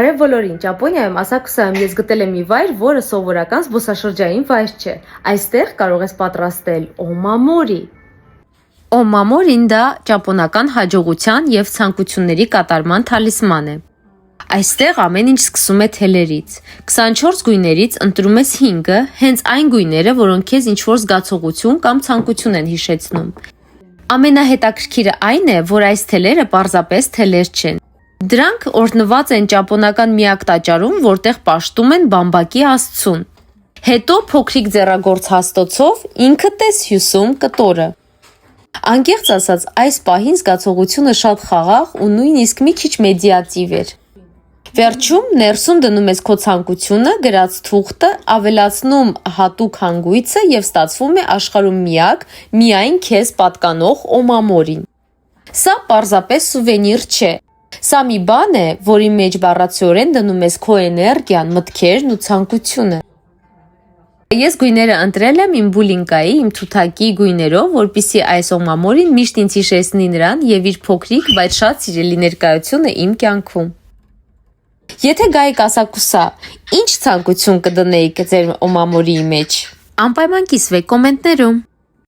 Բարև բոլորին, Ճապոնիայում ասակուսայում ես գտել եմ մի վայր, որը սովորական զբոսաշրջային վայր չէ։ Այստեղ կարող ես պատրաստել օմամորի։ Օմամորին դա ճապոնական հաջողության և ցանկությունների կատարման թալիսման է։ Այստեղ ամեն ինչ սկսում է թելերից։ 24 գույներից ընտրում ես 5-ը, հենց այն գույները, որոնք քեզ ինչ-որ զգացողություն կամ ցանկություն են հիշեցնում։ Ամենահետաքրքիրը այն է, որ այս թելերը պարզապես թելեր չեն։ Դրանք օրհնված են ճապոնական միակ տաճարում, որտեղ պաշտում են բամբակի աստծուն։ Հետո փոքրիկ ձեռագործ հաստոցով ինքդ ես հյուսում կտորը։ Անկեղծ ասած, այս պահին զգացողությունը շատ խաղաղ ու նույնիսկ մի քիչ մեդիատիվ էր։ Վերջում ներսում դնում ես քո ցանկությունը, գրած թուղթը, ավելացնում հատուկ հանգույցը և ստացվում է աշխարհում միայն քեզ պատկանող օմամորին։ Սա պարզապես սուվենիր չէ։ Սա մի բան է, որի մեջ բառացիորեն դնում ես քո էներգիան, մտքերն ու ցանկությունը։ Ես գույները ընտրել եմ իմ բուլինկայի, իմ թութակի գույներով, որպեսզի այս օմամորին միշտ ինձ հիշեցնի նրան և իր փոքրիկ, բայց շատ սիրելի ներկայությունը իմ կյանքում։ Եթե գայիք ասակուսա, ինչ ցանկություն կդնեիք ձեր օմամորիի մեջ։ Անպայման կիսվեք կոմենտներում։